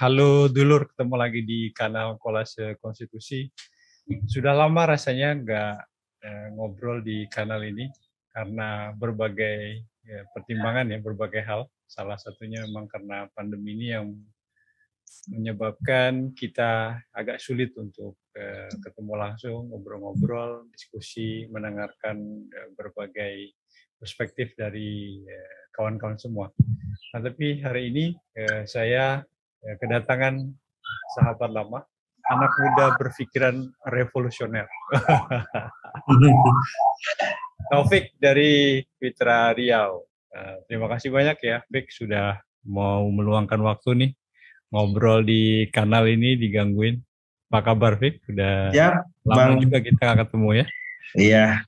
Halo dulur, ketemu lagi di kanal Kolase Konstitusi. Sudah lama rasanya nggak ngobrol di kanal ini karena berbagai pertimbangan ya, berbagai hal. Salah satunya memang karena pandemi ini yang menyebabkan kita agak sulit untuk ketemu langsung, ngobrol-ngobrol, diskusi, mendengarkan berbagai perspektif dari kawan-kawan semua. Nah, tapi hari ini saya kedatangan sahabat lama, anak muda berpikiran revolusioner. Taufik dari Fitra Riau. Terima kasih banyak ya, Fik, sudah mau meluangkan waktu nih ngobrol di kanal ini, digangguin. Apa kabar, Fik? Udah Ya, lama Bang. juga kita nggak ketemu ya. Iya,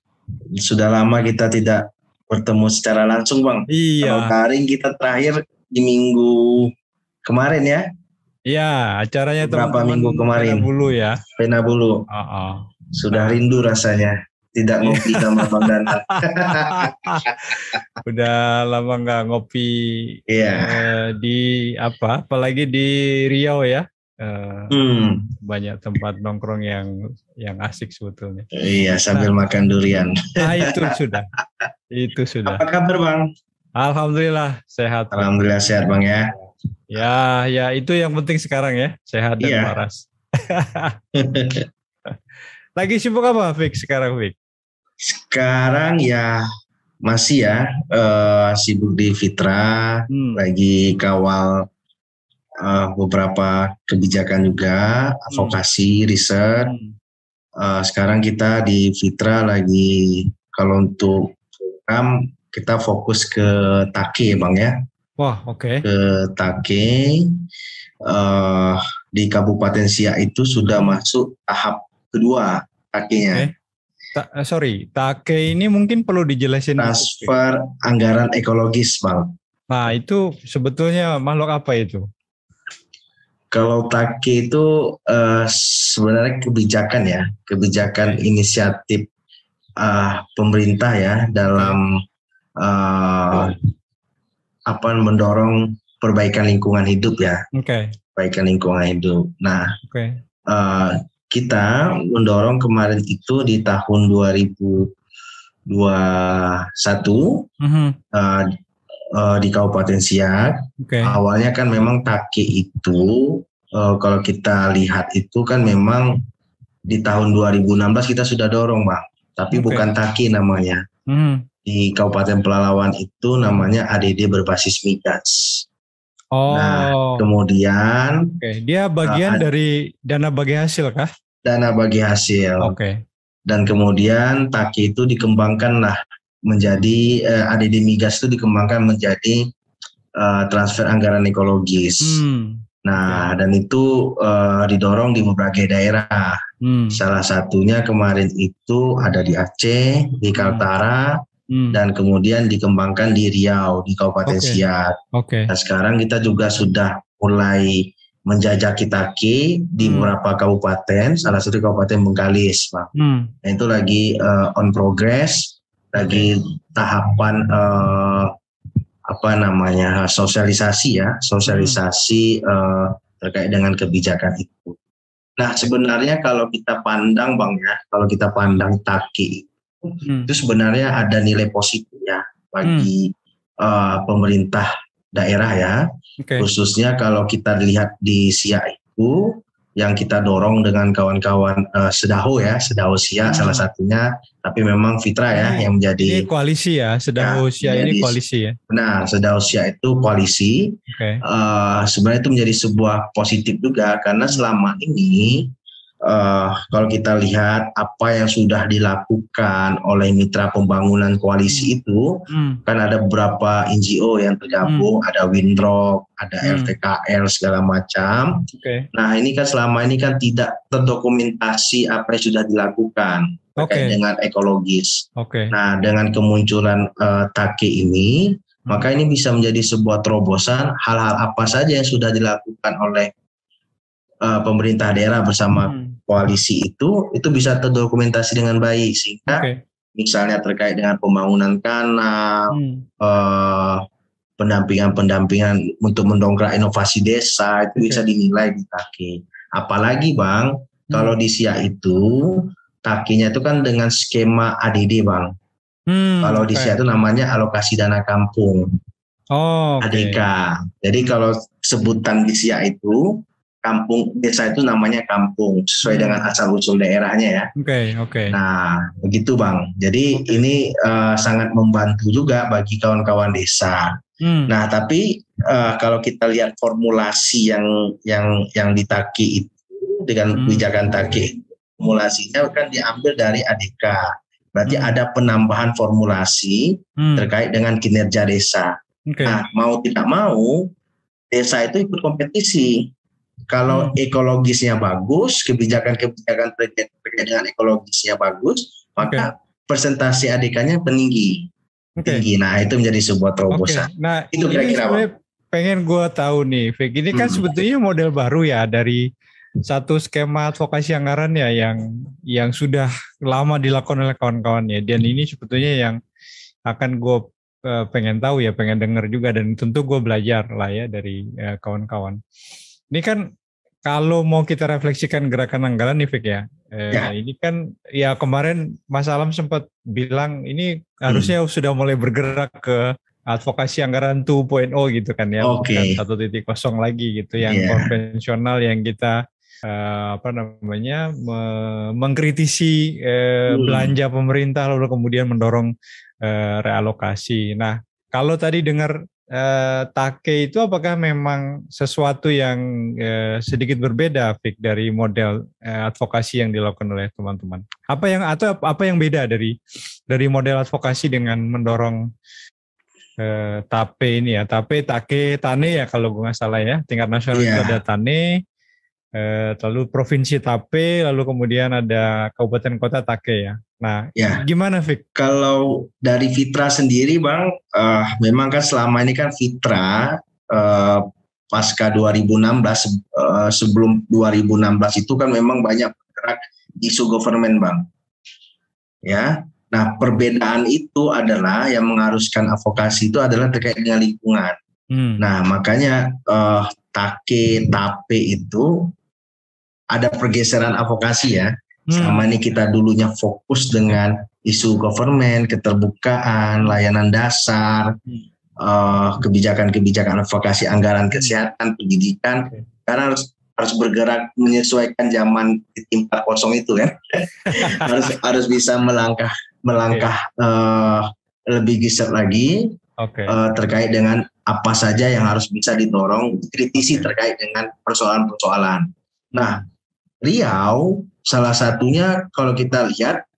sudah lama kita tidak bertemu secara langsung, Bang. Kalau Iya, daring kita terakhir di minggu kemarin ya, iya, acaranya beberapa teman-teman minggu Pena kemarin. Bulu ya. Pena bulu, Oh, oh. sudah Nah, rindu rasanya tidak ngopi sama Bang Danang. udah lama nggak ngopi Iya, di apa, apalagi di Riau ya. Eh, hmm, banyak tempat nongkrong yang asik sebetulnya. iya Nah, sambil makan durian. itu sudah. Apa kabar, Bang? Alhamdulillah sehat, Pak. Alhamdulillah sehat, Bang ya. Ya, ya itu yang penting sekarang ya, sehat dan Iya. waras. Lagi sibuk apa, Fik, sekarang, Fik? Sekarang ya masih ya sibuk di Fitra, Hmm. lagi kawal beberapa kebijakan juga, Hmm. advokasi, riset. Hmm. Sekarang kita di Fitra lagi, kalau untuk program kita fokus ke Take Bang ya, Wah, oke. ke Take. eh, di Kabupaten Siak itu sudah masuk tahap kedua Take-nya. Oke. Sorry, take ini mungkin perlu dijelasin dikit, Fik. Transfer anggaran ekologis Bang. Nah, itu sebetulnya makhluk apa itu? Kalau Take itu sebenarnya kebijakan ya, kebijakan inisiatif pemerintah ya dalam apa mendorong perbaikan lingkungan hidup ya, Oke. perbaikan lingkungan hidup. Nah, Oke. kita mendorong kemarin itu di tahun 2021 di Kabupaten Siak. Oke. Awalnya kan memang Take itu kalau kita lihat itu kan memang di tahun 2016 kita sudah dorong Bang, tapi Oke. bukan Take namanya. Di Kabupaten Pelalawan itu namanya ADD berbasis migas. Oh. Nah, kemudian Oke, dia bagian dari dana bagi hasil kah? Dana bagi hasil. Oke. Dan kemudian Take itu dikembangkanlah menjadi ADD migas itu dikembangkan menjadi transfer anggaran ekologis. Nah, dan itu didorong di berbagai daerah. Salah satunya kemarin itu ada di Aceh, di Kaltara, dan kemudian dikembangkan di Riau, di Kabupaten Siak. Nah, sekarang kita juga sudah mulai menjajaki Take di beberapa kabupaten, salah satu Kabupaten Bengkalis, Pak. Nah, itu lagi on progress, lagi tahapan sosialisasi ya, sosialisasi terkait dengan kebijakan itu. Nah, sebenarnya kalau kita pandang Bang ya, kalau kita pandang Take itu sebenarnya ada nilai positif ya bagi pemerintah daerah ya, khususnya kalau kita lihat di Siak itu yang kita dorong dengan kawan-kawan Sedaho ya, Sedaho Siak salah satunya, tapi memang Fitra ya yang menjadi ini koalisi ya, Sedaho Siak ini koalisi ya. Benar, Sedaho Siak itu koalisi. Sebenarnya itu menjadi sebuah positif juga karena selama ini kalau kita lihat apa yang sudah dilakukan oleh mitra pembangunan koalisi itu, kan ada beberapa NGO yang tergabung, ada Windrock, ada LTKL segala macam. Nah, ini kan selama ini kan tidak terdokumentasi apa yang sudah dilakukan terkait dengan ekologis. Nah, dengan kemunculan Take ini, maka ini bisa menjadi sebuah terobosan hal-hal apa saja yang sudah dilakukan oleh pemerintah daerah bersama koalisi itu bisa terdokumentasi dengan baik sehingga misalnya terkait dengan pembangunan kanal, pendampingan untuk mendongkrak inovasi desa itu bisa dinilai di TAKE. Apalagi Bang, kalau di SIA itu TAKE-nya itu kan dengan skema ADD Bang. Kalau di SIA itu namanya alokasi dana kampung. ADK. Jadi kalau sebutan di SIA itu kampung desa itu namanya kampung sesuai dengan asal usul daerahnya ya. Nah, begitu Bang. Jadi ini sangat membantu juga bagi kawan-kawan desa. Nah, tapi kalau kita lihat formulasi yang di TAKE itu dengan kebijakan TAKE, formulasinya kan diambil dari ADK. Berarti ada penambahan formulasi terkait dengan kinerja desa. Nah, mau tidak mau desa itu ikut kompetisi. Kalau ekologisnya bagus, kebijakan-kebijakan terkait dengan ekologisnya bagus, maka persentase ADK-nya tinggi. Nah, itu menjadi sebuah terobosan. Nah, itu kira-kira pengen gue tahu nih, Vic. Ini kan sebetulnya model baru ya dari satu skema advokasi anggaran ya yang sudah lama dilakukan oleh kawan-kawan ya. Dan ini sebetulnya yang akan gue pengen tahu ya, pengen dengar juga, dan tentu gue belajar lah ya dari kawan-kawan. Ini kan kalau mau kita refleksikan gerakan anggaran nih Vic ya, ini kan ya kemarin Mas Alam sempat bilang ini harusnya sudah mulai bergerak ke advokasi anggaran 2.0 gitu kan ya, bukan 1.0 lagi gitu yang konvensional yang kita mengkritisi belanja pemerintah lalu kemudian mendorong realokasi. Nah, kalau tadi dengar TAKE itu apakah memang sesuatu yang sedikit berbeda, Vic, dari model advokasi yang dilakukan oleh teman-teman? Apa yang beda dari model advokasi dengan mendorong TAPE ini ya, TAKE, TANE ya kalau gue nggak salah ya, tingkat nasional itu ada TANE, lalu provinsi TAPE, lalu kemudian ada kabupaten kota TAKE ya. Nah, gimana Vic? Kalau dari Fitra sendiri Bang, memang kan selama ini kan Fitra pasca 2016, sebelum 2016 itu kan memang banyak bergerak isu government Bang. Ya, nah perbedaan itu adalah yang mengharuskan advokasi itu adalah terkait dengan lingkungan. Nah makanya TAKE, TAPE itu ada pergeseran advokasi ya. Selama ini kita dulunya fokus dengan isu government, keterbukaan, layanan dasar, kebijakan-kebijakan advokasi anggaran kesehatan, pendidikan, karena harus bergerak menyesuaikan zaman di 4.0 itu kan. harus bisa melangkah lebih geser lagi terkait dengan apa saja yang harus bisa didorong, kritisi terkait dengan persoalan-persoalan. Nah, Riau salah satunya kalau kita lihat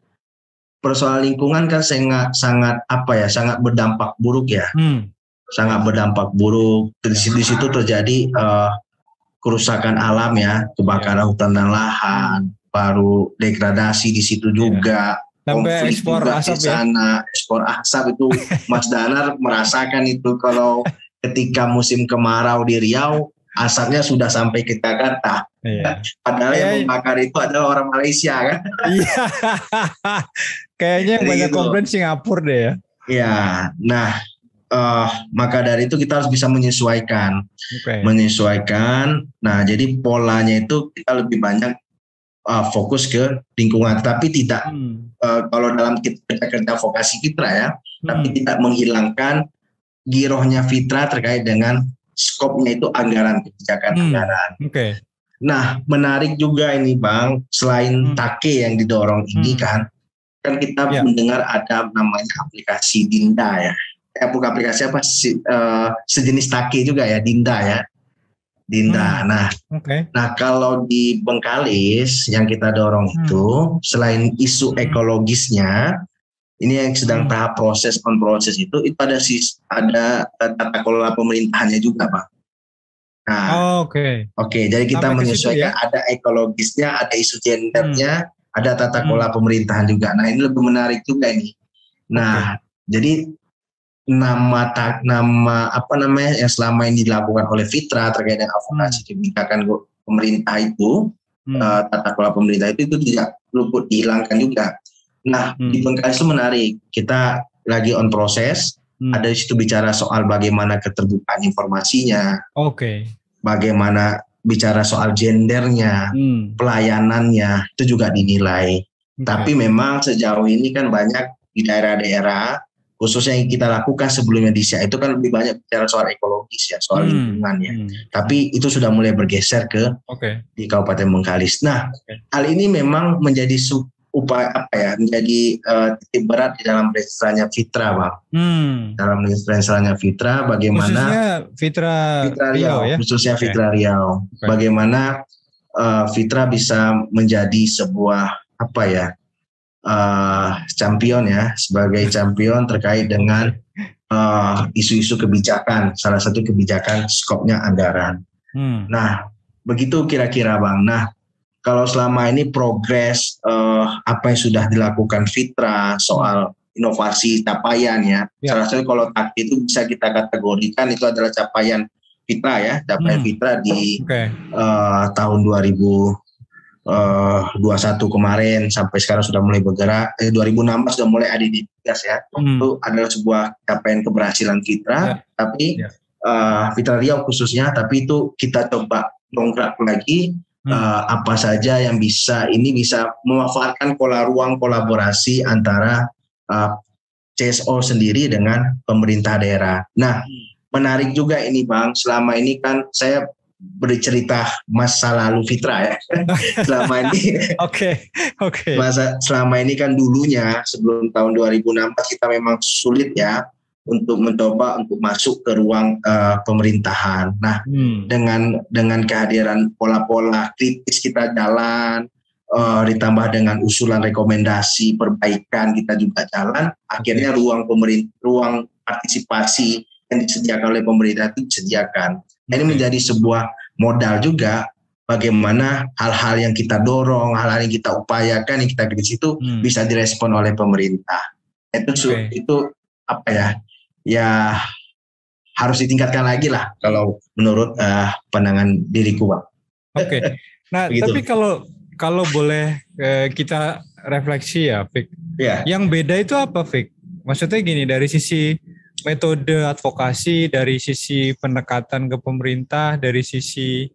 persoalan lingkungan kan sangat berdampak buruk ya. Sangat berdampak buruk. Di situ terjadi kerusakan alam ya, kebakaran hutan dan lahan, baru degradasi di situ juga. Sampai ekspor asap di sana, ekspor asap itu Mas Danar merasakan itu kalau ketika musim kemarau di Riau asapnya sudah sampai ke Jakarta. Padahal yang membakar itu adalah orang Malaysia kan. Iya. Kayaknya yang banyak komplain Singapura deh ya. Iya. Nah, maka dari itu kita harus bisa menyesuaikan. Menyesuaikan. Nah, jadi polanya itu kita lebih banyak fokus ke lingkungan, tapi tidak kalau dalam kerja vokasi Fitra ya, tapi tidak menghilangkan girohnya Fitra terkait dengan skopnya itu anggaran, kebijakan anggaran. Nah, menarik juga ini Bang, selain TAKE yang didorong ini kan kita mendengar ada namanya aplikasi Dinda ya. Bukan aplikasi apa, sejenis TAKE juga ya, Dinda ya. Dinda. Nah kalau di Bengkalis yang kita dorong itu selain isu ekologisnya, ini yang sedang tahap proses itu ada tata kelola pemerintahannya juga Pak. Nah, jadi kita menyesuaikan ada ekologisnya, ada isu gendernya, ada tata kelola pemerintahan juga. Nah ini lebih menarik juga ini. Nah jadi nama apa namanya yang selama ini dilakukan oleh Fitra terkait dengan advokasi kebijakan pemerintah itu, tata kelola pemerintah itu tidak luput dihilangkan juga. Nah di Bengkalis itu menarik, kita lagi on proses Ada di situ bicara soal bagaimana keterbukaan informasinya. Bagaimana bicara soal gendernya, pelayanannya, itu juga dinilai. Tapi memang sejauh ini kan banyak di daerah-daerah, khususnya yang kita lakukan sebelumnya di SIA itu kan lebih banyak bicara soal ekologis ya, soal lingkungan ya. Tapi itu sudah mulai bergeser ke di Kabupaten Bengkalis. Nah, hal ini memang menjadi menjadi titik berat di dalam registranya Fitra, Bang. Dalam registranya Fitra, bagaimana khususnya Fitra Riau ya, khususnya Fitra Riau, bagaimana Fitra bisa menjadi sebuah champion ya, sebagai champion terkait dengan isu-isu kebijakan, salah satu kebijakan skopnya anggaran. Nah, begitu kira-kira Bang. Nah, kalau selama ini progres apa yang sudah dilakukan Fitra soal inovasi capaian ya. Salah satu kalau tadi itu bisa kita kategorikan itu adalah capaian Fitra ya, capaian Fitra di tahun 2021 kemarin sampai sekarang sudah mulai bergerak. 2016 sudah mulai ada di Tigas ya. Itu adalah sebuah capaian keberhasilan Fitra, tapi Fitra Riau khususnya, tapi itu kita coba dongkrak lagi. Apa saja yang bisa memanfaatkan ruang kolaborasi antara CSO sendiri dengan pemerintah daerah. Nah, menarik juga ini Bang, selama ini kan saya bercerita masa lalu Fitra ya. Selama ini selama ini kan dulunya sebelum tahun 2016 kita memang sulit ya untuk mencoba untuk masuk ke ruang pemerintahan. Nah, dengan kehadiran pola-pola kritis kita jalan, ditambah dengan usulan rekomendasi perbaikan kita juga jalan, akhirnya ruang partisipasi yang disediakan oleh pemerintah itu disediakan. Ini menjadi sebuah modal juga bagaimana hal-hal yang kita dorong, hal-hal yang kita upayakan, yang kita kritis itu bisa direspon oleh pemerintah. Itu ya harus ditingkatkan lagi lah kalau menurut pandangan diriku, Bang. Nah, tapi kalau boleh kita refleksi ya, Fik. Yang beda itu apa, Fik? Maksudnya gini, dari sisi metode advokasi, dari sisi pendekatan ke pemerintah, dari sisi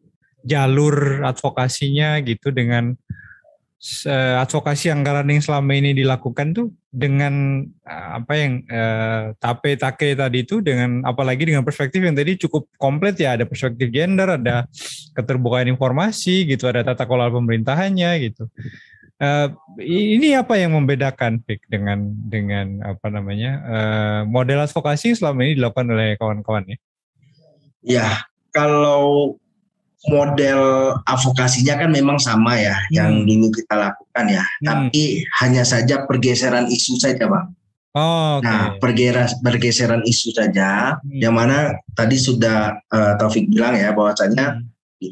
jalur advokasinya gitu, dengan advokasi anggaran yang selama ini dilakukan tuh dengan tape-take tadi itu, dengan apalagi dengan perspektif yang tadi cukup komplit ya, ada perspektif gender, ada keterbukaan informasi gitu, ada tata kelola pemerintahannya gitu. Ini apa yang membedakan Fik dengan model advokasi yang selama ini dilakukan oleh kawan-kawannya? Ya, kalau model advokasinya kan memang sama ya, yang dulu kita lakukan ya. Tapi hanya saja pergeseran isu saja, Bang. Nah, pergeseran isu saja, yang mana tadi sudah Taufik bilang ya, bahwasanya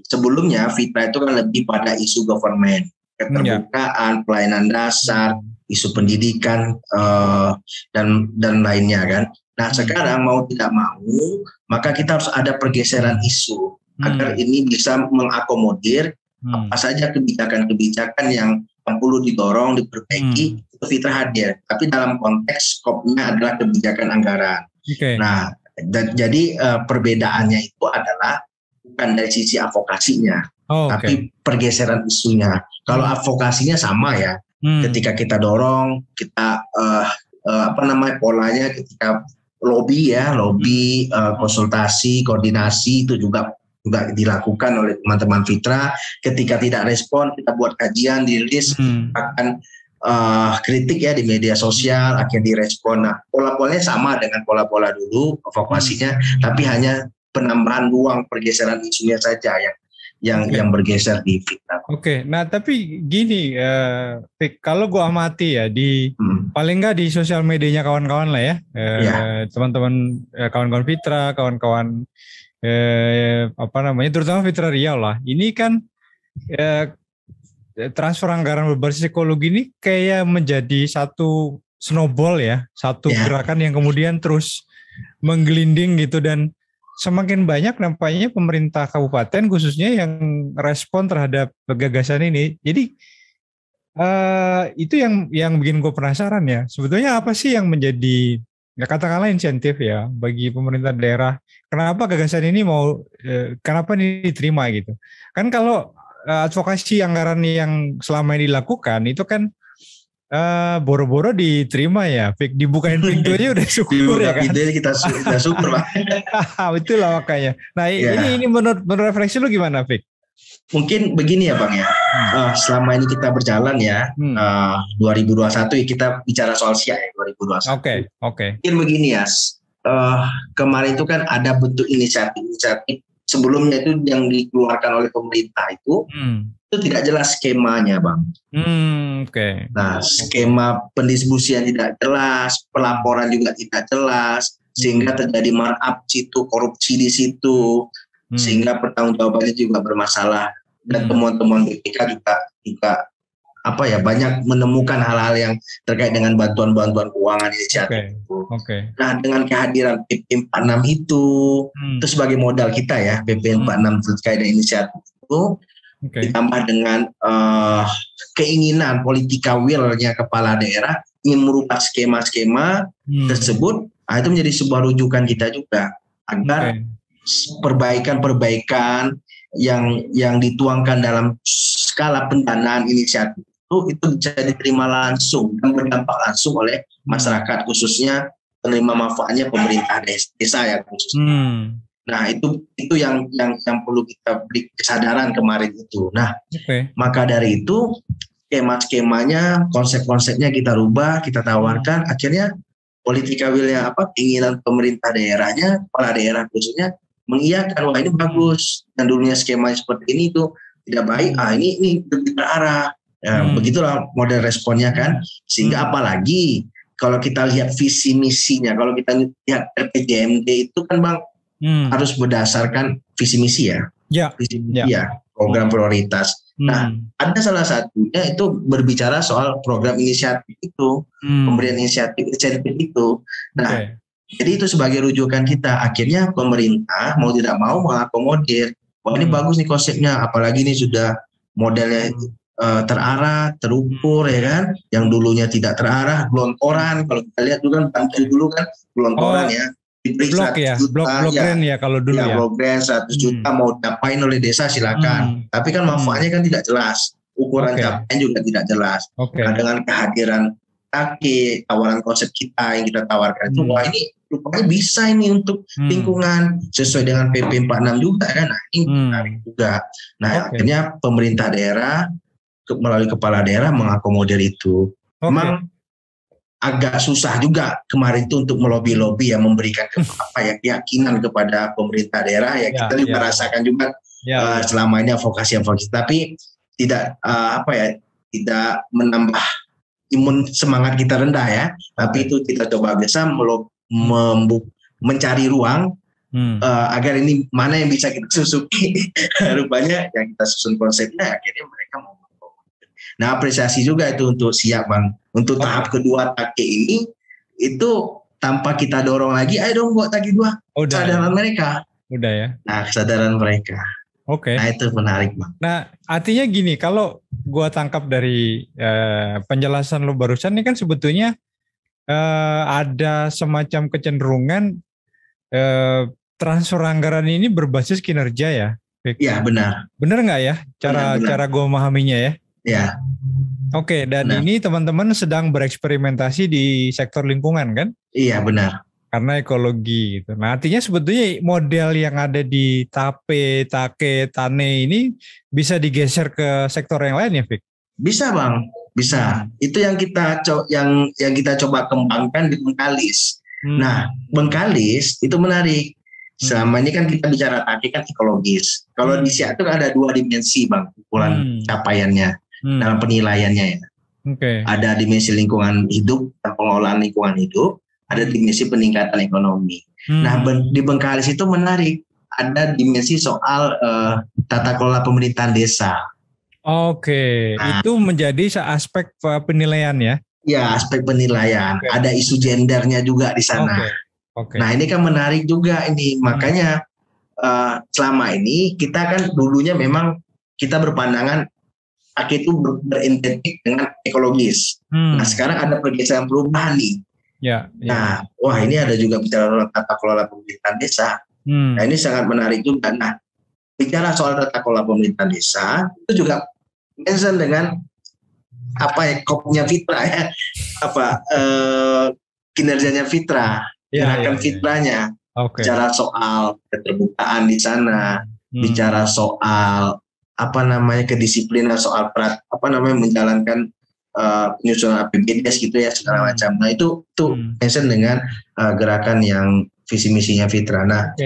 sebelumnya Fitra itu kan lebih pada isu government, keterbukaan, pelayanan dasar, isu pendidikan, dan lainnya kan. Nah, sekarang mau tidak mau, maka kita harus ada pergeseran isu agar ini bisa mengakomodir apa saja kebijakan-kebijakan yang perlu didorong, diperbaiki, itu Fitra hadir. Tapi dalam konteks skopnya adalah kebijakan anggaran. Nah, jadi perbedaannya itu adalah bukan dari sisi advokasinya, tapi pergeseran isunya. Kalau advokasinya sama ya, ketika kita dorong, kita polanya ketika lobby, konsultasi, koordinasi itu juga dilakukan oleh teman-teman Fitra. Ketika tidak respon, kita buat kajian, dirilis, akan kritik ya di media sosial, akhirnya direspon. Nah, pola-polanya sama dengan pola-pola dulu advokasinya, tapi hanya penambahan ruang pergeseran isunya saja yang bergeser di Fitra. Nah tapi gini, kalau gue amati ya paling nggak di sosial medianya kawan-kawan lah ya, teman-teman kawan-kawan Fitra, kawan-kawan terutama Fitra Riau lah. Ini kan transfer anggaran berbasis ekologi ini kayak menjadi satu snowball ya, satu gerakan yang kemudian terus menggelinding gitu, dan semakin banyak nampaknya pemerintah kabupaten khususnya yang respon terhadap gagasan ini. Jadi itu yang bikin gue penasaran ya. Sebetulnya apa sih yang menjadi katakanlah insentif ya bagi pemerintah daerah. Kenapa gagasan ini kenapa ini diterima gitu? Kan kalau advokasi anggaran yang selama ini dilakukan itu kan boro-boro diterima ya, dibukain pintu aja udah syukur ya kan. Pintu kita syukur Pak. Betul lah makanya. Nah ini menurut refleksi lu gimana, Fik? Mungkin begini ya Bang ya. Selama ini kita berjalan ya, 2021 kita bicara soal SIA ya 2021. Oke. Mungkin begini ya. Kemarin itu kan ada bentuk inisiatif sebelumnya itu yang dikeluarkan oleh pemerintah itu tidak jelas skemanya Bang. Nah skema pendistribusian tidak jelas, pelaporan juga tidak jelas, sehingga terjadi markup situ, korupsi di situ, sehingga pertanggungjawabannya juga bermasalah. Dan temuan-temuan BPK juga banyak menemukan hal-hal yang terkait dengan bantuan-bantuan keuangan inisiatif itu. Nah dengan kehadiran PP 46 itu sebagai modal kita ya, PP 46 terkait dengan inisiatif itu ditambah dengan keinginan politika will-nya kepala daerah ingin merubah skema-skema tersebut, itu menjadi sebuah rujukan kita juga agar perbaikan-perbaikan yang dituangkan dalam skala pendanaan inisiatif itu bisa diterima langsung dan berdampak langsung oleh masyarakat, khususnya penerima manfaatnya pemerintah desa ya khususnya. Nah itu yang perlu kita beri kesadaran kemarin itu. Nah maka dari itu skema-skemanya, konsep-konsepnya kita rubah, kita tawarkan, akhirnya politika will-nya keinginan pemerintah daerahnya, kepala daerah khususnya mengiyakan, wah ini bagus, dan dulunya skema seperti ini itu tidak baik, ini terarah. Begitulah model responnya kan, sehingga apalagi kalau kita lihat visi misinya, kalau kita lihat RPJMD itu kan Bang harus berdasarkan visi misi ya, program prioritas. Nah ada salah satunya itu berbicara soal program inisiatif itu, pemberian inisiatif itu. Nah jadi itu sebagai rujukan kita, akhirnya pemerintah mau tidak mau mengakomodir, wah ini bagus nih konsepnya, apalagi ini sudah modelnya terarah, terukur ya kan, yang dulunya tidak terarah, gelontoran, kalau kita lihat juga kan dulu kan gelontoran ya, diberi blok grand ya kalau dulu ya. Blok grand 100 juta mau diapain oleh desa silakan, tapi kan manfaatnya kan tidak jelas, ukuran capaian juga tidak jelas. Nah dengan kehadiran tawaran konsep kita yang kita tawarkan itu, wah ini rupanya bisa ini untuk lingkungan sesuai dengan PP 46 juga kan. Nah ini menarik juga. Nah akhirnya pemerintah daerah melalui kepala daerah mengakomodir itu. Memang agak susah juga kemarin itu untuk melobi-lobi ya, memberikan keyakinan kepada pemerintah daerah ya. Kita juga rasakan juga selama ini advokasi, tapi tidak tidak menambah imun semangat kita rendah ya, tapi itu kita coba bisa mencari ruang agar ini mana yang bisa kita susuki. Rupanya yang kita susun konsepnya, akhirnya mereka mau. Nah apresiasi juga itu untuk siap Bang, untuk tahap kedua TAKE ini itu tanpa kita dorong lagi, ayo dong buat TAKE 2. Kesadaran mereka udah ya. Nah kesadaran mereka. Nah itu menarik Bang. Nah artinya gini, kalau gua tangkap dari penjelasan lo barusan ini kan sebetulnya ada semacam kecenderungan transfer anggaran ini berbasis kinerja ya? Iya benar. Benar nggak ya cara gua memahaminya ya? Ya. Dan benar. Ini teman-teman sedang bereksperimentasi di sektor lingkungan kan? Iya benar. Karena ekologi gitu. Nah artinya sebetulnya model yang ada di TAPE, TAKE, TANE ini bisa digeser ke sektor yang lain ya, Fik? Bisa Bang, bisa. Itu yang kita coba kembangkan di Bengkalis. Nah Bengkalis itu menarik. Selama ini kan kita bicara TAKE kan ekologis. Kalau di SIA itu ada 2 dimensi Bang, ukuran capaiannya dalam penilaiannya ya. Ada dimensi lingkungan hidup dan pengelolaan lingkungan hidup, ada dimensi peningkatan ekonomi. Nah di Bengkalis itu menarik, ada dimensi soal tata kelola pemerintahan desa. Nah, itu menjadi aspek penilaian ya? Ya aspek penilaian. Ada isu gendernya juga di sana. Nah ini kan menarik juga ini, makanya selama ini kita kan dulunya memang kita berpandangan TAKE itu berintentif dengan ekologis. Nah sekarang ada pergeseran perubahan nih. Ya. Nah, wah ini ada juga bicara tata kelola pemerintahan desa. Nah ini sangat menarik juga. Nah, bicara soal tata kelola pemerintahan desa itu juga mention dengan apa ya, kopnya Fitra ya, kinerjanya Fitra, gerakan Fitranya, bicara soal keterbukaan di sana, bicara soal kedisiplinan, soal menjalankan penyusunan APBDes gitu ya segala macam. Nah itu mention dengan gerakan yang visi misinya Fitra. Nah,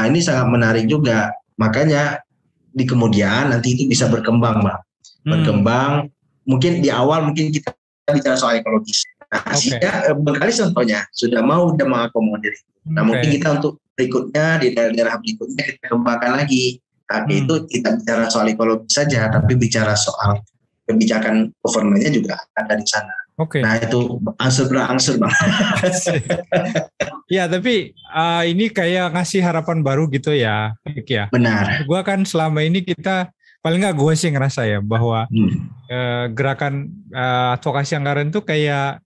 ini sangat menarik juga. Makanya di kemudian nanti itu bisa berkembang, Bang. Berkembang. Mungkin di awal mungkin kita bicara soal ekologis. Nah, berkali contohnya sudah mengakomodir. Nah, mungkin kita untuk berikutnya di daerah-daerah berikutnya kita kembangkan lagi. Tapi itu tidak bicara soal ekologis saja, tapi bicara soal kebijakan government-nya juga ada di sana. Nah, itu answer Bang. Ya, tapi ini kayak ngasih harapan baru gitu ya, ya. Benar. Gua kan selama ini paling nggak gue sih ngerasa ya bahwa gerakan advokasi anggaran itu kayak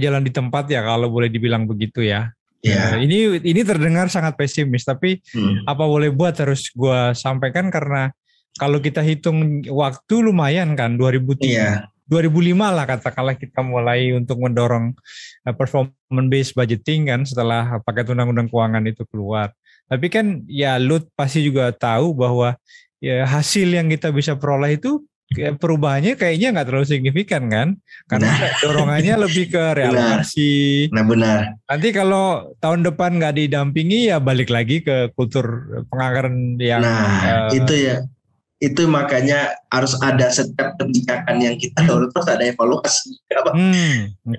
jalan di tempat ya kalau boleh dibilang begitu ya. Yeah. Ini terdengar sangat pesimis, tapi apa boleh buat harus gue sampaikan karena kalau kita hitung waktu lumayan kan 2003, 2005 lah katakanlah kita mulai untuk mendorong performance based budgeting kan setelah paket undang-undang keuangan itu keluar. Tapi kan ya lu pasti juga tahu bahwa ya hasil yang kita bisa peroleh itu perubahannya kayaknya nggak terlalu signifikan kan, karena dorongannya lebih ke realokasi. Benar. Nanti kalau tahun depan nggak didampingi ya balik lagi ke kultur penganggaran yang. Itu ya, itu makanya harus ada setiap kebijakan yang kita dorong terus ada evaluasi.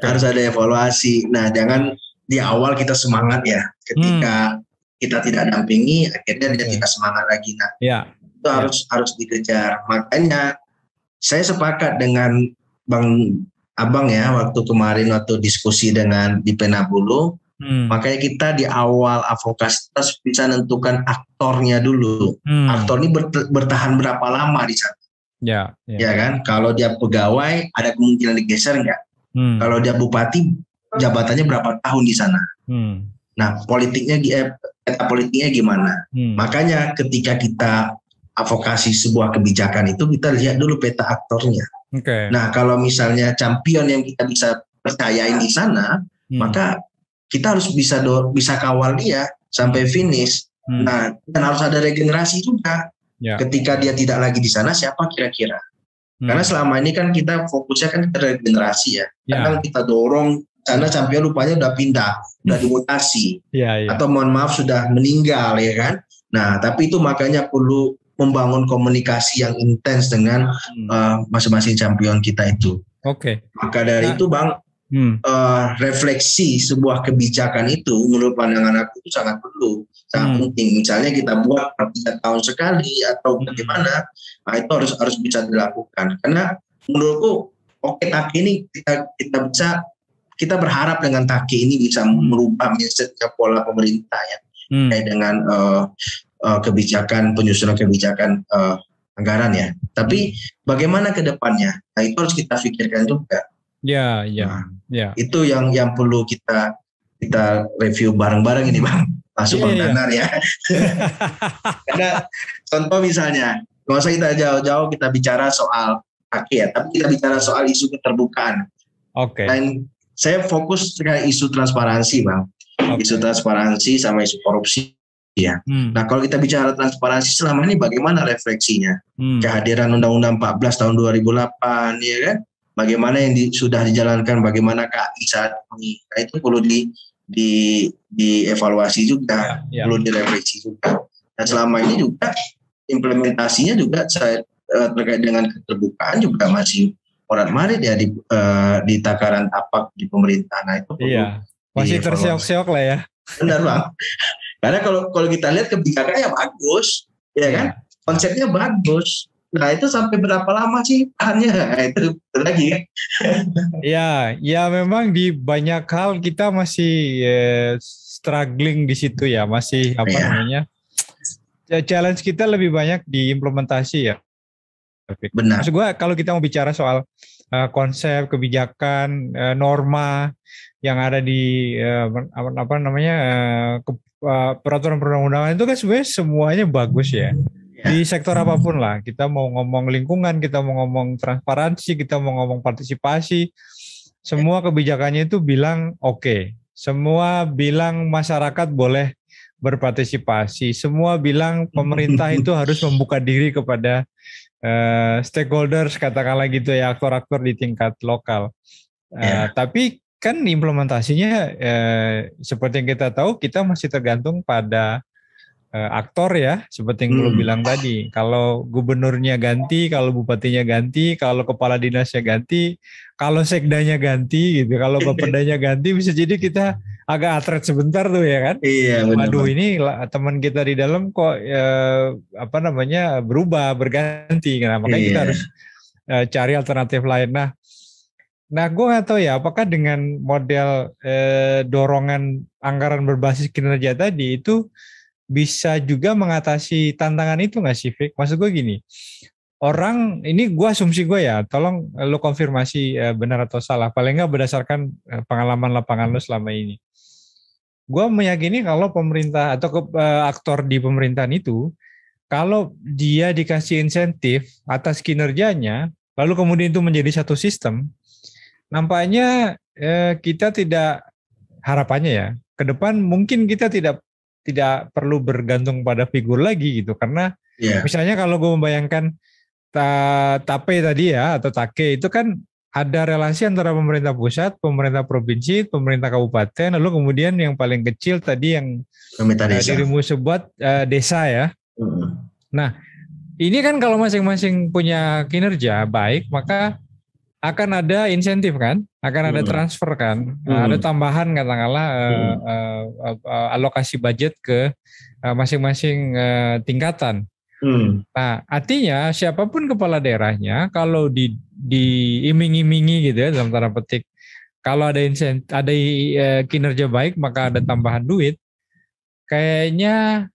Harus ada evaluasi. Nah, jangan di awal kita semangat ya, ketika kita tidak dampingi akhirnya dia tidak semangat lagi. Nah, itu harus dikejar. Makanya saya sepakat dengan Abang ya waktu kemarin waktu diskusi dengan di Penabulu. Makanya kita di awal advokasi terus bisa menentukan aktornya dulu. Aktor ini bertahan berapa lama di sana? Ya kan? Kalau dia pegawai ada kemungkinan digeser nggak? Kalau dia bupati jabatannya berapa tahun di sana? Nah, peta politiknya gimana? Makanya ketika kita advokasi sebuah kebijakan itu kita lihat dulu peta aktornya. Nah, kalau misalnya champion yang kita bisa percayain di sana, maka kita harus bisa kawal dia sampai finish. Nah, dan harus ada regenerasi juga. Ketika dia tidak lagi di sana, siapa kira-kira? Karena selama ini kan kita fokusnya kan ke regenerasi ya. Kadang kita dorong karena champion rupanya udah pindah, udah dimutasi, atau mohon maaf sudah meninggal ya kan. Nah, tapi itu makanya perlu membangun komunikasi yang intens dengan masing-masing champion kita itu. Maka dari itu Bang, refleksi sebuah kebijakan itu menurut pandangan aku itu sangat perlu, sangat penting. Misalnya kita buat per 3 tahun sekali atau bagaimana, nah itu harus bisa dilakukan. Karena menurutku TAKI ini kita berharap dengan TAKI ini bisa merubah mindsetnya pola pemerintah ya, kayak dengan penyusunan kebijakan anggaran ya. Tapi bagaimana ke depannya? Nah itu harus kita pikirkan juga. Itu yang perlu kita review bareng-bareng ini Bang. Masuk Bang Danar ya. Karena contoh misalnya, nggak usah kita jauh-jauh kita bicara soal TAKI ya, tapi kita bicara soal isu keterbukaan. Dan saya fokus dengan isu transparansi Bang. Isu transparansi sama isu korupsi. Ya. Nah kalau kita bicara transparansi selama ini bagaimana refleksinya? Kehadiran Undang-Undang 14 tahun 2008 ya kan? Bagaimana yang sudah dijalankan, bagaimana KI saat ini? Nah itu perlu dievaluasi juga, perlu direfleksi juga. Dan selama ini juga implementasinya juga terkait dengan keterbukaan juga masih morat-marit ya di takaran tapak di pemerintah. Nah itu perlu masih terseok-seok lah ya. Benar Bang. Karena kalau kita lihat kebijakannya bagus, ya kan? Konsepnya bagus. Nah itu sampai berapa lama sih tahannya? Nah, itu lagi kan? Ya memang di banyak hal kita masih struggling di situ ya, masih namanya? Challenge kita lebih banyak di implementasi ya. Benar. Maksud gue kalau kita mau bicara soal konsep, kebijakan, norma yang ada di peraturan perundang-undangan itu kan sebenarnya semuanya bagus ya. Di sektor apapun lah, kita mau ngomong lingkungan, kita mau ngomong transparansi, kita mau ngomong partisipasi, semua kebijakannya itu bilang oke. Semua bilang masyarakat boleh berpartisipasi, semua bilang pemerintah itu harus membuka diri kepada stakeholders, katakanlah gitu ya, aktor-aktor di tingkat lokal. Tapi kan implementasinya seperti yang kita tahu, kita masih tergantung pada aktor ya, seperti yang lu bilang tadi. Kalau gubernurnya ganti, kalau bupatinya ganti, kalau kepala dinasnya ganti, kalau sekdanya ganti gitu, kalau bapedanya ganti, bisa jadi kita agak atret sebentar tuh ya kan. Iya, waduh ini teman kita di dalam kok berubah, berganti. Nah, makanya kita harus cari alternatif lain. Nah, gue nggak tahu ya, apakah dengan model dorongan anggaran berbasis kinerja tadi itu bisa juga mengatasi tantangan itu nggak sih, Fik? Maksud gue gini, orang, ini gue asumsi gue ya, tolong lo konfirmasi benar atau salah, paling nggak berdasarkan pengalaman lapangan lo selama ini. Gue meyakini kalau pemerintah atau aktor di pemerintahan itu, kalau dia dikasih insentif atas kinerjanya, lalu kemudian itu menjadi satu sistem, nampaknya kita tidak, harapannya ya, ke depan mungkin kita tidak perlu bergantung pada figur lagi gitu, karena misalnya kalau gue membayangkan TAPE tadi ya, atau TAKE itu kan ada relasi antara pemerintah pusat, pemerintah provinsi, pemerintah kabupaten, lalu kemudian yang paling kecil tadi yang dirimu sebut desa ya. Nah, ini kan kalau masing-masing punya kinerja baik, maka akan ada insentif kan, akan ada transfer kan, ada tambahan katakanlah alokasi budget ke masing-masing tingkatan. Nah, artinya siapapun kepala daerahnya kalau diiming-imingi gitu ya dalam tanda petik, kalau ada insentif, ada kinerja baik maka ada tambahan duit, kayaknya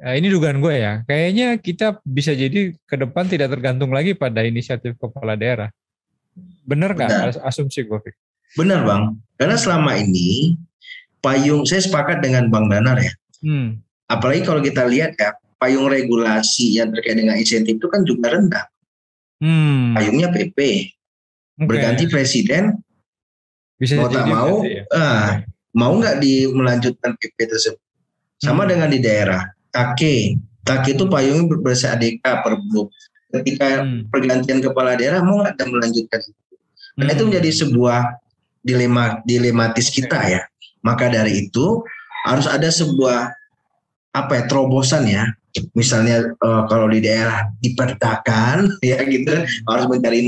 ini dugaan gue ya, kayaknya kita bisa jadi ke depan tidak tergantung lagi pada inisiatif kepala daerah. Benar nggak asumsi gue, Fik? Benar Bang, karena selama ini payung, saya sepakat dengan Bang Danar ya. Apalagi kalau kita lihat ya, payung regulasi yang terkait dengan insentif itu kan juga rendah. Payungnya PP, berganti presiden, bisa mau tak mau, mau nggak melanjutkan PP tersebut. Sama dengan di daerah, TAKE itu payungnya berbahasa ADK Perbup. Ketika pergantian kepala daerah mau nggak melanjutkan itu. Karena itu menjadi sebuah dilematis kita ya. Maka dari itu harus ada sebuah terobosan ya. Misalnya kalau di daerah diperdakan ya gitu, harus mencari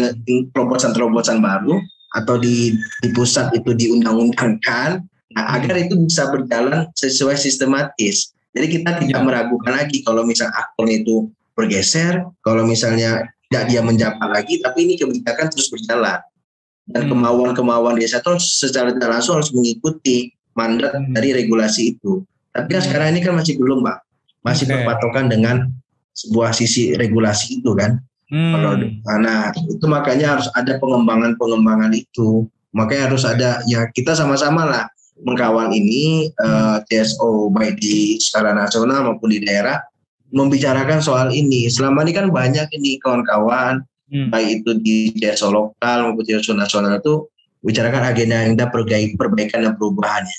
terobosan baru, atau di pusat itu diundang-undangkan, agar itu bisa berjalan sesuai sistematis. Jadi kita tidak meragukan lagi kalau misalnya aktornya itu bergeser, kalau misalnya tidak dia menjabat lagi, tapi ini kebijakan terus berjalan. Dan kemauan desa itu secara tidak langsung harus mengikuti mandat dari regulasi itu. Tapi kan sekarang ini kan masih belum, Pak. Masih berpatokan dengan sebuah sisi regulasi itu kan. Nah, itu makanya harus ada pengembangan itu. Makanya harus ada, ya kita sama-sama lah mengkawal ini, TSO baik di skala nasional maupun di daerah, membicarakan soal ini. Selama ini kan banyak ini kawan-kawan, baik itu di TSO lokal maupun TSO nasional itu bicarakan agenda perbaikan dan perubahannya.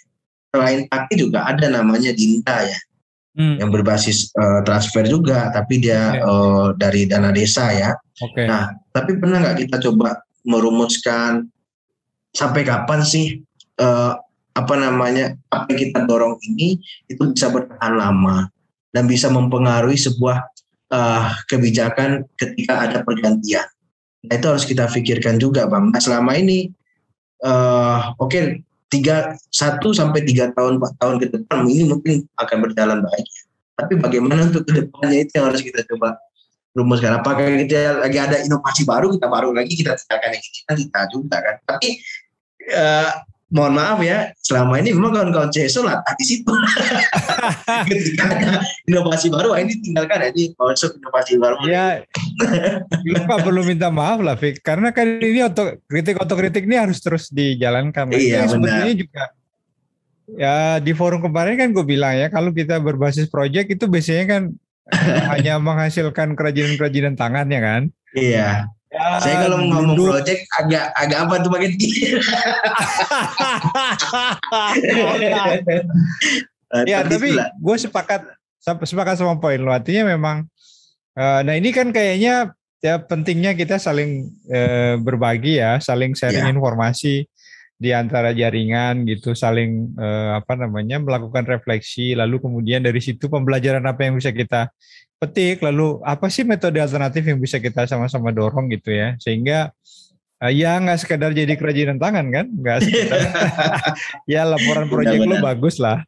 Selain TAKE juga ada namanya DINTA ya, yang berbasis transfer juga, tapi dia dari dana desa ya. Nah, tapi pernah nggak kita coba merumuskan sampai kapan sih apa yang kita dorong ini itu bisa bertahan lama dan bisa mempengaruhi sebuah kebijakan ketika ada pergantian. Nah, itu harus kita pikirkan juga, Bang. Nah, selama ini 1 sampai 3 tahun 4 tahun ke depan ini mungkin akan berjalan baik. Tapi bagaimana untuk ke depannya itu yang harus kita coba rumuskan. Apakah kita lagi ada inovasi baru, kita baru lagi kita tindakan yang kita juga kan. Tapi mohon maaf ya, selama ini memang kawan-kawan CSO latah di situ. Ketika ada inovasi baru, ini tinggalkan ini masuk inovasi baru. Ya, lu nggak perlu minta maaf lah, Fik. Karena kan ini otokritik ini harus terus dijalankan. Nah, Iya, itu benar. sebetulnya juga ya di forum kemarin kan gue bilang ya, kalau kita berbasis project itu biasanya kan hanya menghasilkan kerajinan-kerajinan tangan ya kan. Iya. Ya, Saya kalau ngomong project agak apa tuh pakai ya, tapi gue sepakat sama poin lo. Artinya memang, nah ini kan kayaknya ya pentingnya kita saling berbagi ya, saling sharing informasi di antara jaringan gitu, saling melakukan refleksi, lalu kemudian dari situ pembelajaran apa yang bisa kita petik, lalu apa sih metode alternatif yang bisa kita sama-sama dorong gitu ya, sehingga ya nggak sekedar jadi kerajinan tangan kan, nggak sekedar ya laporan proyek lo bagus lah.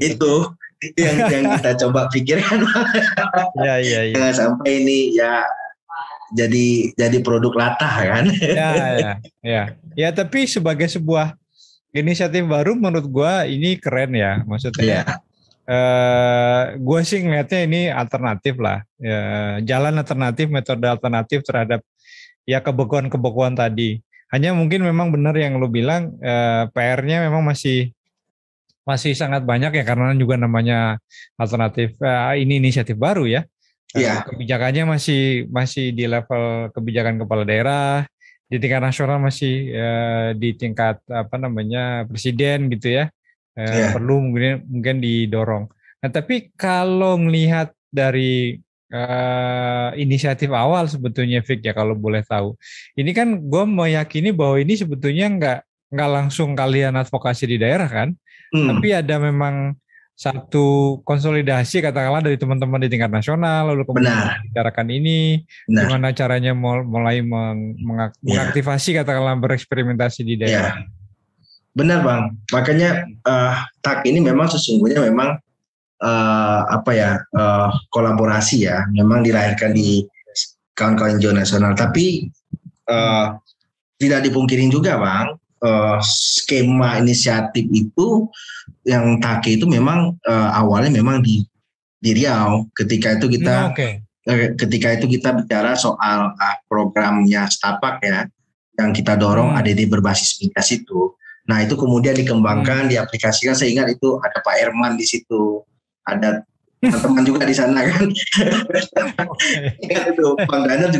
Itu yang kita coba pikirkan. Ya. Jangan sampai ini ya jadi produk latah kan. Ya, tapi sebagai sebuah inisiatif baru menurut gua ini keren ya, maksudnya. Gue sih ngeliatnya ini alternatif lah, jalan alternatif, metode alternatif terhadap ya kebekuan tadi. Hanya mungkin memang benar yang lo bilang, PR-nya memang masih sangat banyak ya, karena juga namanya alternatif, ini inisiatif baru ya. Kebijakannya masih di level kebijakan kepala daerah, di tingkat nasional masih di tingkat presiden gitu ya. Perlu mungkin didorong. Nah, tapi kalau melihat dari inisiatif awal sebetulnya, Fik, ya kalau boleh tahu, ini kan gue meyakini bahwa ini sebetulnya nggak langsung kalian advokasi di daerah kan, tapi ada memang satu konsolidasi katakanlah dari teman-teman di tingkat nasional, lalu kemudian bicarakan ini, gimana caranya mulai mengaktifasi katakanlah bereksperimentasi di daerah. Benar Bang, makanya TAK ini memang sesungguhnya memang kolaborasi ya, memang dilahirkan di kawan-kawan hijau nasional. Tapi tidak dipungkirin juga Bang, skema inisiatif itu yang TAK itu memang awalnya memang di Riau. Ketika itu kita bicara soal programnya Setapak ya, yang kita dorong ADD berbasis migas itu. Nah itu kemudian dikembangkan, diaplikasikan. Saya ingat itu ada Pak Herman di situ, ada teman-teman juga di sana kan. Ingat itu Bang Daniel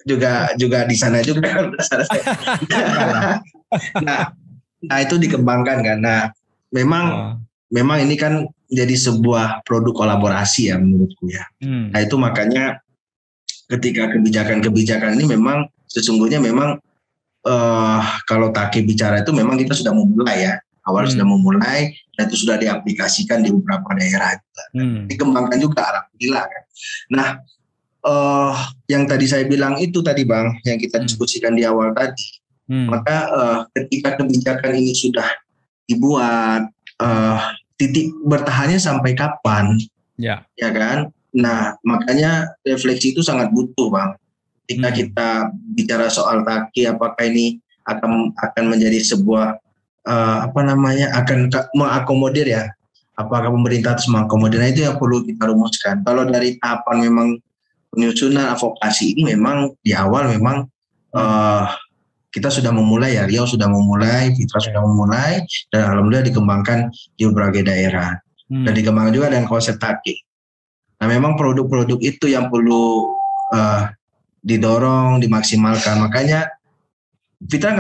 juga di sana juga. Nah itu dikembangkan kan. Nah memang ini kan jadi sebuah produk kolaborasi ya menurutku ya. Nah itu makanya ketika kebijakan-kebijakan ini memang sesungguhnya memang kalau TAK bicara itu memang kita sudah memulai ya, sudah memulai dan itu sudah diaplikasikan di beberapa daerah, dikembangkan juga alhamdulillah kan. Nah yang tadi saya bilang itu tadi Bang, yang kita diskusikan di awal tadi, maka ketika kebijakan ini sudah dibuat, titik bertahannya sampai kapan, ya kan? Nah makanya refleksi itu sangat butuh Bang. Ketika kita bicara soal TAK, apakah ini akan menjadi sebuah akan mengakomodir ya? Apakah pemerintah harus mengakomodir? Nah, itu yang perlu kita rumuskan. Kalau dari tahapan memang penyusunan advokasi ini memang di awal memang kita sudah memulai ya, Riau sudah memulai, Fitra sudah memulai, dan alhamdulillah dikembangkan di berbagai daerah dan dikembangkan juga dengan konsep TAK. Nah, memang produk-produk itu yang perlu didorong, dimaksimalkan. Makanya Fitra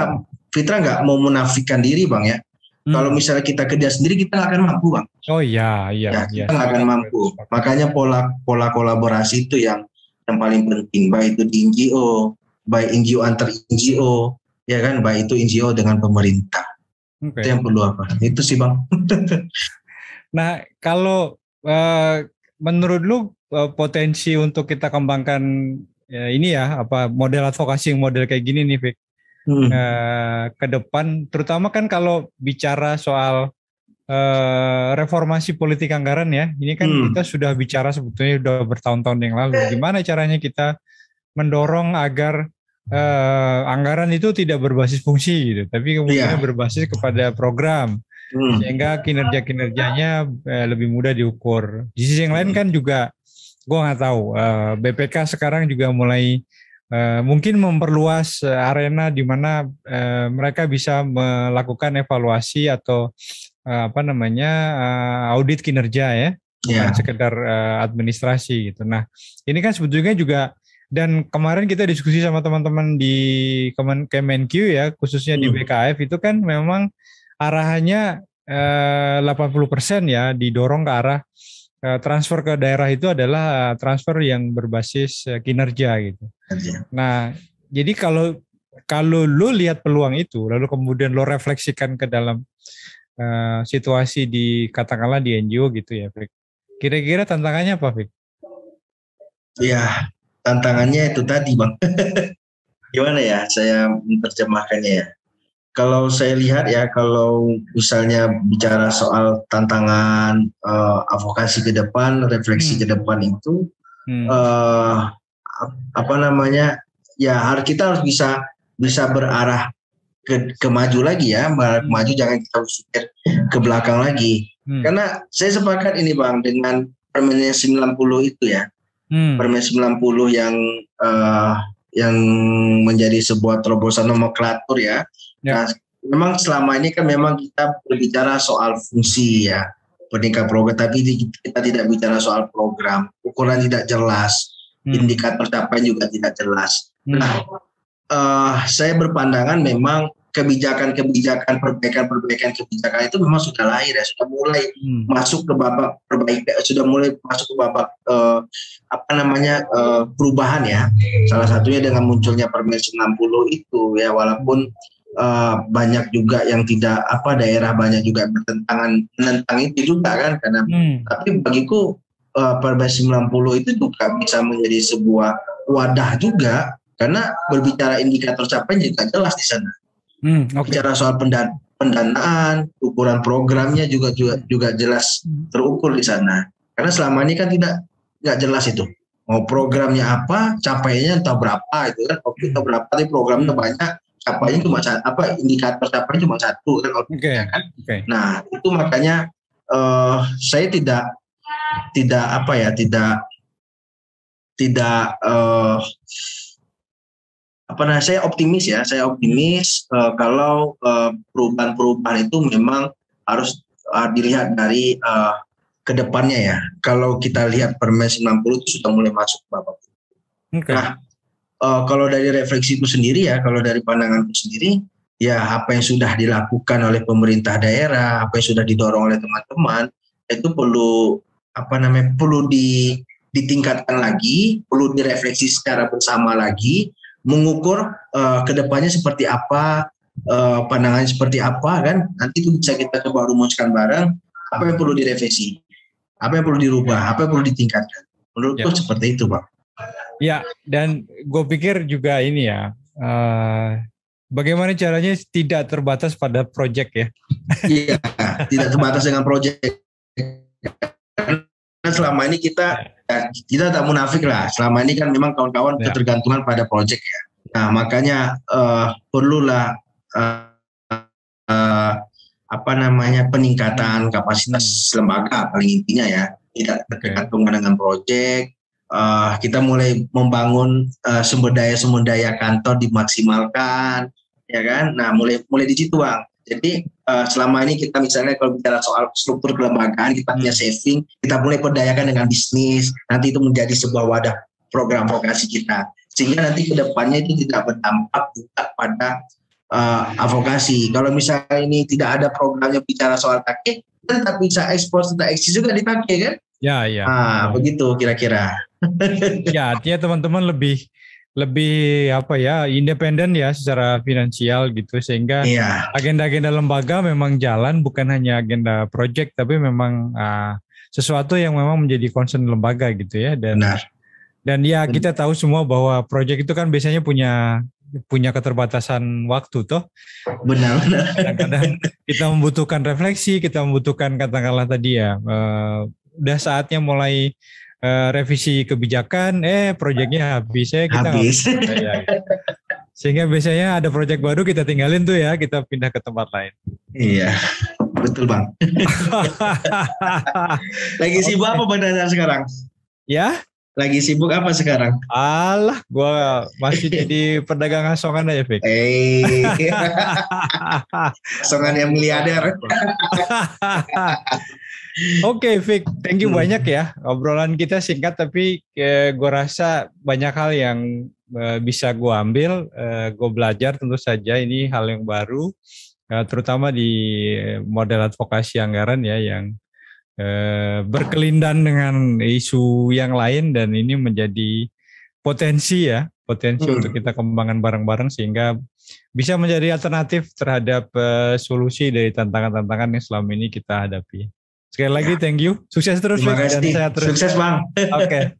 nggak mau menafikan diri Bang ya. Kalau misalnya kita kerja sendiri kita nggak akan mampu Bang. Oh iya. Kita nggak akan mampu. Makanya pola kolaborasi itu yang paling penting. Baik itu di NGO, baik NGO antar NGO, ya kan, baik itu NGO dengan pemerintah. Itu yang perlu apa? Itu sih Bang. Nah kalau menurut lu potensi untuk kita kembangkan ya, ini ya model advokasi yang model kayak gini nih Fik, ke depan, terutama kan kalau bicara soal reformasi politik anggaran ya, ini kan kita sudah bicara sebetulnya udah bertahun-tahun yang lalu. Gimana caranya kita mendorong agar anggaran itu tidak berbasis fungsi gitu, tapi kemudian berbasis kepada program. Sehingga kinerjanya lebih mudah diukur. Di sisi yang lain kan juga, gue nggak tahu, BPK sekarang juga mulai mungkin memperluas arena di mana mereka bisa melakukan evaluasi atau audit kinerja ya, bukan sekedar administrasi gitu. Nah, ini kan sebetulnya juga, dan kemarin kita diskusi sama teman-teman di Kemenq ya, khususnya di BKF itu kan memang arahannya 80% ya didorong ke arah transfer ke daerah itu adalah transfer yang berbasis kinerja gitu. Nah, jadi kalau lu lihat peluang itu, lalu kemudian lo refleksikan ke dalam situasi di katakanlah di NGO gitu ya, Fik. Kira-kira tantangannya apa, Fik? Ya, tantangannya itu tadi, Bang. Gimana ya saya menerjemahkannya ya? Kalau saya lihat ya, kalau misalnya bicara soal tantangan advokasi ke depan, refleksi ke depan itu, kita harus bisa berarah ke maju lagi ya, maju, jangan kita berpikir ke belakang lagi. Karena saya sepakat ini, Bang, dengan Permen 90 itu ya, Permen 90 yang menjadi sebuah terobosan nomenklatur ya. Nah, memang selama ini kan memang kita berbicara soal fungsi ya, peningkat program, tapi kita tidak bicara soal program, ukuran tidak jelas, indikator capaian juga tidak jelas. Nah, saya berpandangan memang kebijakan-kebijakan, perbaikan kebijakan itu memang sudah lahir ya, sudah mulai masuk ke babak perbaikan, sudah mulai masuk ke babak perubahan ya. Salah satunya dengan munculnya Permen 90 itu ya, walaupun banyak juga yang tidak daerah banyak juga menentang itu juga kan, karena tapi bagiku Permen 90 itu juga bisa menjadi sebuah wadah juga, karena berbicara indikator capaian juga jelas di sana. Bicara soal pendanaan, ukuran programnya juga jelas terukur di sana. Karena selama ini kan nggak jelas itu. Mau programnya apa, capaiannya entah berapa itu kan. Entah berapa, tapi programnya banyak, capaiannya cuma indikator capaiannya cuma satu kan. Nah, itu makanya saya saya optimis ya. Saya optimis kalau perubahan-perubahan itu memang harus dilihat dari kedepannya ya. Kalau kita lihat Permen 90 itu sudah mulai masuk ke babak. Nah, kalau dari refleksi itu sendiri ya, kalau dari pandangan itu sendiri ya, apa yang sudah dilakukan oleh pemerintah daerah, apa yang sudah didorong oleh teman-teman itu perlu ditingkatkan lagi, perlu direfleksi secara bersama lagi, mengukur kedepannya seperti apa, pandangannya seperti apa kan, nanti itu bisa kita coba rumuskan bareng apa yang perlu direvisi, apa yang perlu dirubah, apa yang perlu ditingkatkan. Menurutku seperti itu, Bang. Ya, dan gue pikir juga ini ya, bagaimana caranya tidak terbatas pada proyek ya. Iya, tidak terbatas dengan proyek. Karena selama ini kita tak munafik lah. Selama ini kan memang kawan-kawan ketergantungan pada proyek ya. Nah, makanya perlulah peningkatan kapasitas lembaga, paling intinya ya. Tidak tergantung dengan proyek. Kita mulai membangun sumber daya kantor dimaksimalkan, ya kan? Nah, mulai di situ, Bang. Jadi selama ini kita misalnya kalau bicara soal struktur kelembagaan, kita punya saving, kita mulai perdayakan dengan bisnis, nanti itu menjadi sebuah wadah program vokasi kita, sehingga nanti kedepannya itu tidak berdampak juga pada advokasi. Kalau misalnya ini tidak ada programnya bicara soal take, kita tetap bisa ekspor, tetap eksis juga dipakai kan? Ya. Begitu kira-kira. Ya, artinya teman-teman lebih independen ya secara finansial gitu, sehingga agenda-agenda lembaga memang jalan, bukan hanya agenda proyek, tapi memang sesuatu yang memang menjadi concern lembaga gitu ya. Dan ya kita tahu semua bahwa proyek itu kan biasanya punya keterbatasan waktu toh. Benar. Kadang-kadang kita membutuhkan refleksi, kita membutuhkan katakanlah tadi ya, udah saatnya mulai revisi kebijakan, proyeknya habis ya, kita habis. Sehingga biasanya ada proyek baru kita tinggalin tuh ya, kita pindah ke tempat lain. Iya, betul Bang. Lagi sibuk apa Bang Dadan sekarang? Ya? Lagi sibuk apa sekarang? Alah, gua masih jadi pedagang asongan aja, Fik. Asongan yang miliarder. Oke, Fik, thank you banyak ya. Obrolan kita singkat tapi gue rasa banyak hal yang bisa gue ambil, gue belajar tentu saja ini hal yang baru, terutama di model advokasi anggaran ya yang berkelindan dengan isu yang lain dan ini menjadi potensi untuk kita kembangkan bareng-bareng sehingga bisa menjadi alternatif terhadap solusi dari tantangan-tantangan yang selama ini kita hadapi. Sekali lagi thank you, sukses terus Fik, dan sehat terus. Sukses Bang. Oke.